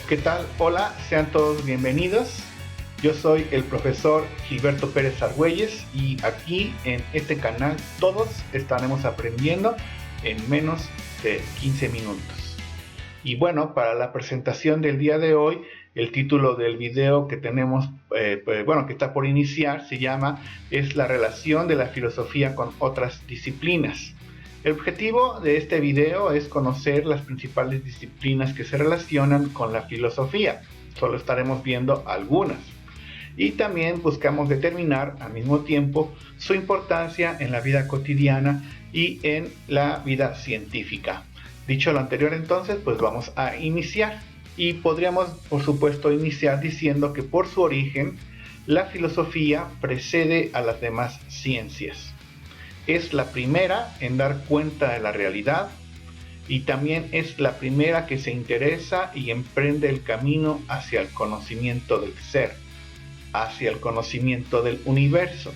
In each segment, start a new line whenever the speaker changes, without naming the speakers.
¿Qué tal? Hola, sean todos bienvenidos. Yo soy el profesor Gilberto Pérez Argüelles y aquí en este canal todos estaremos aprendiendo en menos de 15 minutos. Y bueno, para la presentación del día de hoy, el título del video que tenemos, que está por iniciar, se llama Es la relación de la filosofía con otras disciplinas. El objetivo de este video es conocer las principales disciplinas que se relacionan con la filosofía. Solo estaremos viendo algunas. Y también buscamos determinar al mismo tiempo su importancia en la vida cotidiana y en la vida científica. Dicho lo anterior, entonces, pues vamos a iniciar. Y podríamos, por supuesto, iniciar diciendo que por su origen, la filosofía precede a las demás ciencias. Es la primera en dar cuenta de la realidad y también es la primera que se interesa y emprende el camino hacia el conocimiento del ser, hacia el conocimiento del universo.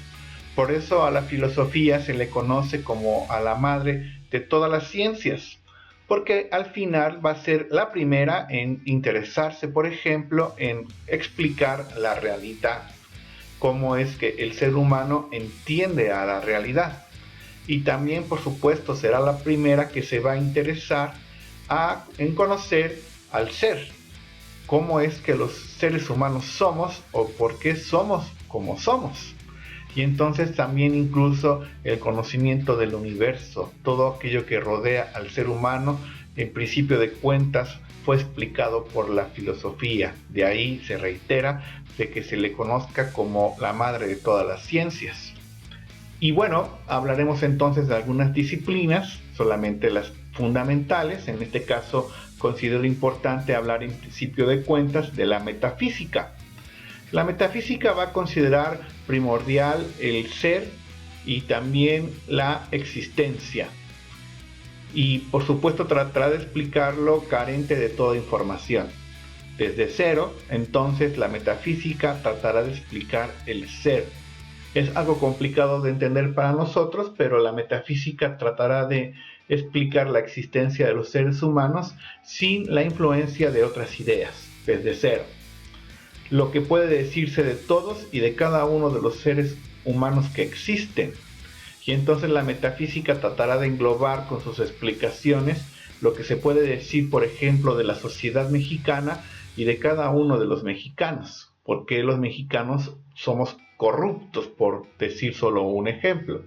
Por eso a la filosofía se le conoce como a la madre de todas las ciencias, porque al final va a ser la primera en interesarse, por ejemplo, en explicar la realidad, cómo es que el ser humano entiende a la realidad. Y también, por supuesto, será la primera que se va a interesar en conocer al ser, cómo es que los seres humanos somos o por qué somos como somos. Y entonces también incluso el conocimiento del universo, todo aquello que rodea al ser humano, en principio de cuentas, fue explicado por la filosofía. De ahí se reitera de que se le conozca como la madre de todas las ciencias. Y bueno, hablaremos entonces de algunas disciplinas, solamente las fundamentales. En este caso, considero importante hablar en principio de cuentas de la metafísica. La metafísica va a considerar primordial el ser y también la existencia. Y por supuesto tratará de explicarlo carente de toda información. Desde cero, entonces la metafísica tratará de explicar el ser. Es algo complicado de entender para nosotros, pero la metafísica tratará de explicar la existencia de los seres humanos sin la influencia de otras ideas, desde cero. Lo que puede decirse de todos y de cada uno de los seres humanos que existen. Y entonces la metafísica tratará de englobar con sus explicaciones lo que se puede decir, por ejemplo, de la sociedad mexicana y de cada uno de los mexicanos. ¿Por qué los mexicanos somos corruptos, por decir solo un ejemplo?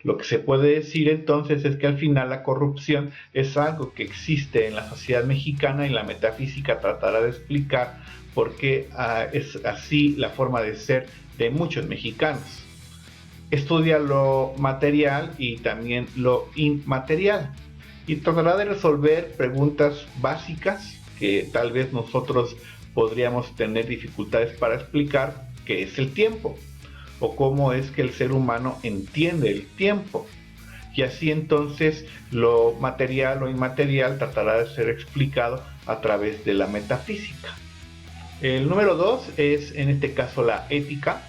Lo que se puede decir entonces es que al final la corrupción es algo que existe en la sociedad mexicana y la metafísica tratará de explicar por qué es así la forma de ser de muchos mexicanos. Estudia lo material y también lo inmaterial y tratará de resolver preguntas básicas que tal vez nosotros podríamos tener dificultades para explicar, qué es el tiempo o cómo es que el ser humano entiende el tiempo. Y así entonces lo material o inmaterial tratará de ser explicado a través de la metafísica. El número 2 es en este caso la ética.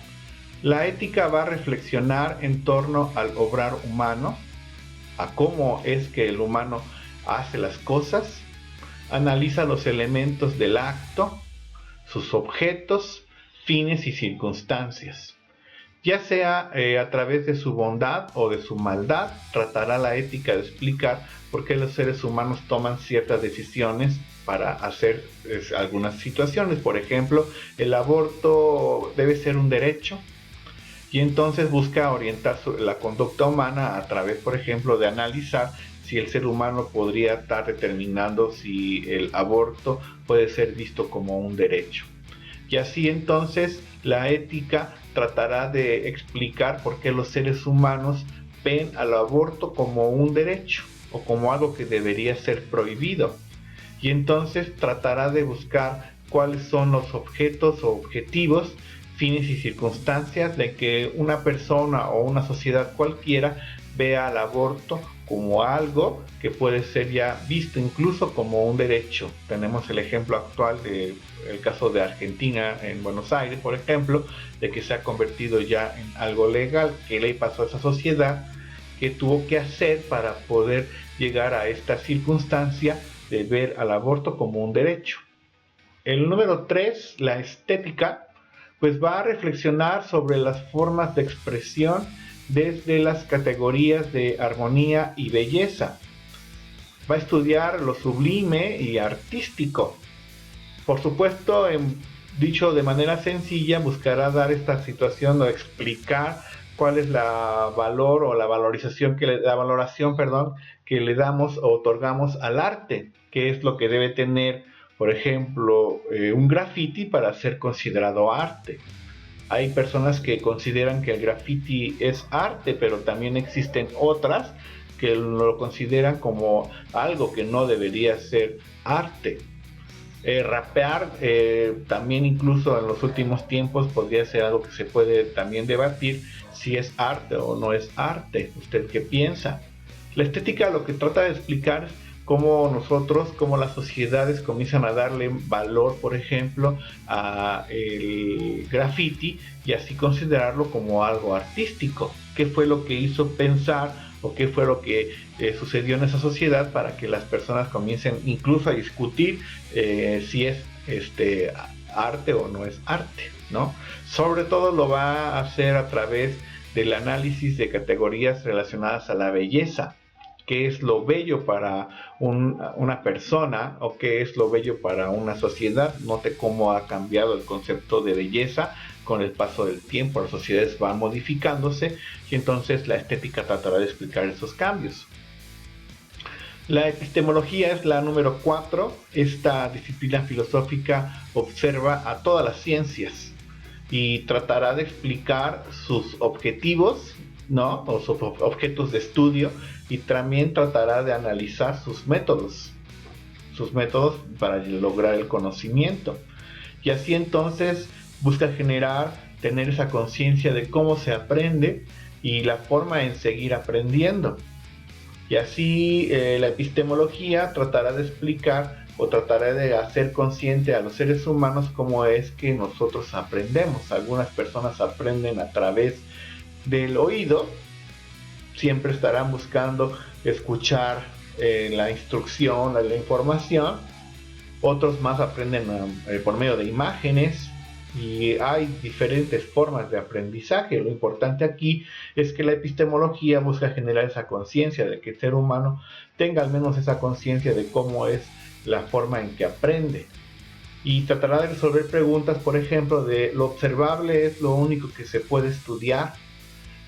La ética va a reflexionar en torno al obrar humano, a cómo es que el humano hace las cosas, analiza los elementos del acto, sus objetos, fines y circunstancias. Ya sea a través de su bondad o de su maldad, tratará la ética de explicar por qué los seres humanos toman ciertas decisiones para hacer algunas situaciones. Por ejemplo, el aborto debe ser un derecho y entonces busca orientar la conducta humana a través, por ejemplo, de analizar si el ser humano podría estar determinando si el aborto puede ser visto como un derecho. Y así entonces la ética tratará de explicar por qué los seres humanos ven al aborto como un derecho o como algo que debería ser prohibido. Y entonces tratará de buscar cuáles son los objetos o objetivos, fines y circunstancias de que una persona o una sociedad cualquiera vea al aborto como algo que puede ser ya visto incluso como un derecho. Tenemos el ejemplo actual del caso de Argentina, en Buenos Aires, por ejemplo, de que se ha convertido ya en algo legal. ¿Qué le pasó a esa sociedad? ¿Qué tuvo que hacer para poder llegar a esta circunstancia de ver al aborto como un derecho? El número 3, la estética, pues va a reflexionar sobre las formas de expresión desde las categorías de armonía y belleza. Va a estudiar lo sublime y artístico. Por supuesto, dicho de manera sencilla, buscará dar esta situación o explicar cuál es la valor o la valoración que le damos o otorgamos al arte, qué es lo que debe tener, por ejemplo, un graffiti para ser considerado arte. Hay personas que consideran que el graffiti es arte, pero también existen otras que lo consideran como algo que no debería ser arte. Rapear también incluso en los últimos tiempos podría ser algo que se puede también debatir si es arte o no es arte. ¿Usted qué piensa? La estética lo que trata de explicar es cómo nosotros, cómo las sociedades comienzan a darle valor, por ejemplo, a el graffiti y así considerarlo como algo artístico. ¿Qué fue lo que hizo pensar o qué fue lo que sucedió en esa sociedad para que las personas comiencen incluso a discutir si es arte o no es arte, ¿no? Sobre todo lo va a hacer a través del análisis de categorías relacionadas a la belleza. ¿Qué es lo bello para una persona o qué es lo bello para una sociedad? Note cómo ha cambiado el concepto de belleza con el paso del tiempo. Las sociedades van modificándose y entonces la estética tratará de explicar esos cambios. La epistemología es la número 4. Esta disciplina filosófica observa a todas las ciencias y tratará de explicar sus objetivos, ¿no? O sus objetos de estudio, y también tratará de analizar sus métodos para lograr el conocimiento. Y así entonces busca tener esa conciencia de cómo se aprende y la forma en seguir aprendiendo. Y así la epistemología tratará de explicar o tratará de hacer consciente a los seres humanos cómo es que nosotros aprendemos. Algunas personas aprenden a través del oído, siempre estarán buscando escuchar la instrucción, la información. Otros más aprenden por medio de imágenes, y hay diferentes formas de aprendizaje. Lo importante aquí es que la epistemología busca generar esa conciencia de que el ser humano tenga al menos esa conciencia de cómo es la forma en que aprende, y tratará de resolver preguntas, por ejemplo, de lo observable es lo único que se puede estudiar.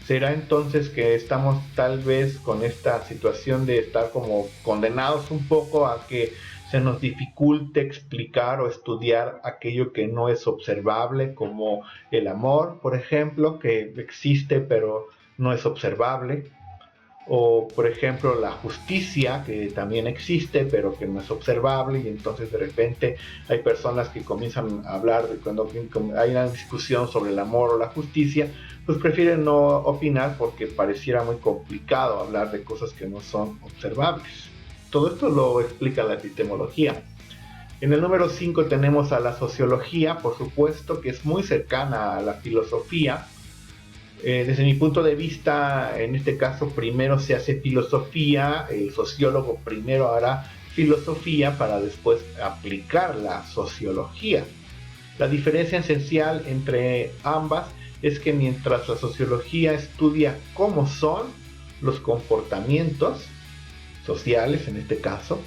¿Será entonces que estamos tal vez con esta situación de estar como condenados un poco a que se nos dificulte explicar o estudiar aquello que no es observable, como el amor, por ejemplo, que existe pero no es observable? O, por ejemplo, la justicia, que también existe pero que no es observable, y entonces de repente hay personas que comienzan a hablar de cuando hay una discusión sobre el amor o la justicia, pues prefieren no opinar porque pareciera muy complicado hablar de cosas que no son observables. Todo esto lo explica la epistemología. En el número 5 tenemos a la sociología, por supuesto, que es muy cercana a la filosofía. Desde mi punto de vista, en este caso primero se hace filosofía, el sociólogo primero hará filosofía para después aplicar la sociología. La diferencia esencial entre ambas es que mientras la sociología estudia cómo son los comportamientos sociales, en este caso,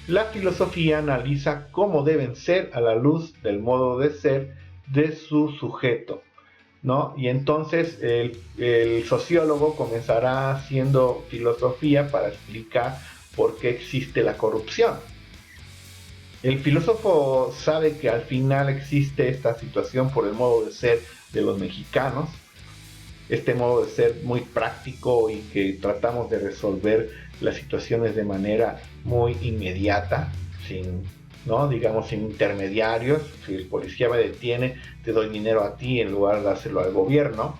la filosofía analiza cómo deben ser a la luz del modo de ser de su sujeto, ¿no? Y entonces el sociólogo comenzará haciendo filosofía para explicar por qué existe la corrupción. El filósofo sabe que al final existe esta situación por el modo de ser de los mexicanos, este modo de ser muy práctico y que tratamos de resolver las situaciones de manera muy inmediata, sin intermediarios. Si el policía me detiene, te doy dinero a ti en lugar de dárselo al gobierno.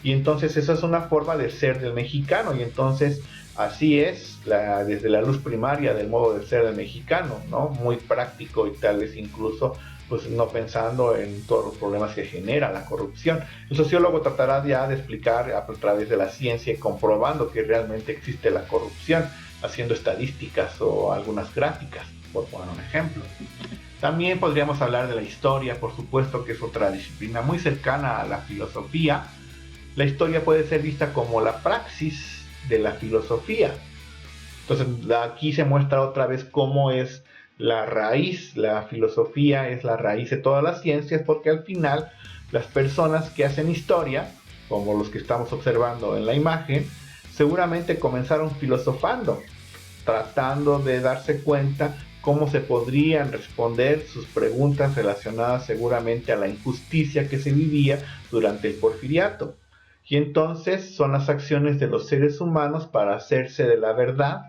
Y entonces esa es una forma de ser del mexicano, y entonces así es desde la luz primaria del modo de ser del mexicano, ¿no? Muy práctico y tal vez incluso pues no pensando en todos los problemas que genera la corrupción. El sociólogo tratará ya de explicar a través de la ciencia y comprobando que realmente existe la corrupción, haciendo estadísticas o algunas gráficas, por poner un ejemplo. También podríamos hablar de la historia, por supuesto, que es otra disciplina muy cercana a la filosofía. La historia puede ser vista como la praxis de la filosofía. Entonces aquí se muestra otra vez cómo es la raíz. La filosofía es la raíz de todas las ciencias, porque al final las personas que hacen historia, como los que estamos observando en la imagen, seguramente comenzaron filosofando, tratando de darse cuenta cómo se podrían responder sus preguntas relacionadas seguramente a la injusticia que se vivía durante el Porfiriato. Y entonces son las acciones de los seres humanos para hacerse de la verdad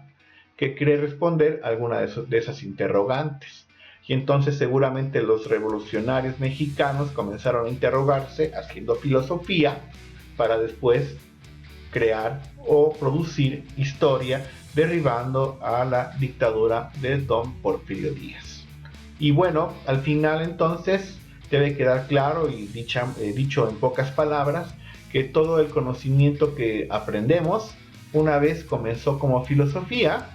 que cree responder alguna de esas interrogantes. Y entonces seguramente los revolucionarios mexicanos comenzaron a interrogarse haciendo filosofía para después crear o producir historia derribando a la dictadura de don Porfirio Díaz. Y bueno, al final entonces debe quedar claro y dicho en pocas palabras que todo el conocimiento que aprendemos una vez comenzó como filosofía,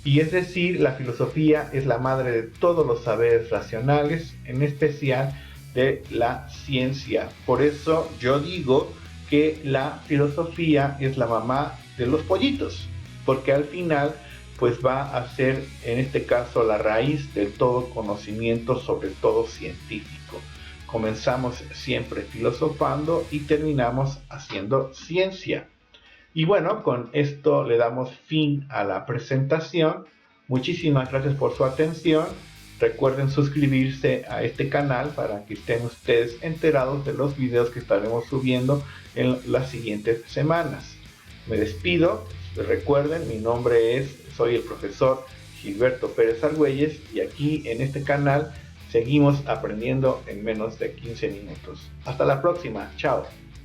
y es decir, la filosofía es la madre de todos los saberes racionales, en especial de la ciencia. Por eso yo digo que la filosofía es la mamá de los pollitos, porque al final pues va a ser en este caso la raíz de todo conocimiento, sobre todo científico. Comenzamos siempre filosofando y terminamos haciendo ciencia. Y bueno, con esto le damos fin a la presentación. Muchísimas gracias por su atención. Recuerden suscribirse a este canal para que estén ustedes enterados de los videos que estaremos subiendo en las siguientes semanas. Me despido. Recuerden, mi nombre soy el profesor Gilberto Pérez Argüelles, y aquí en este canal seguimos aprendiendo en menos de 15 minutos. Hasta la próxima. Chao.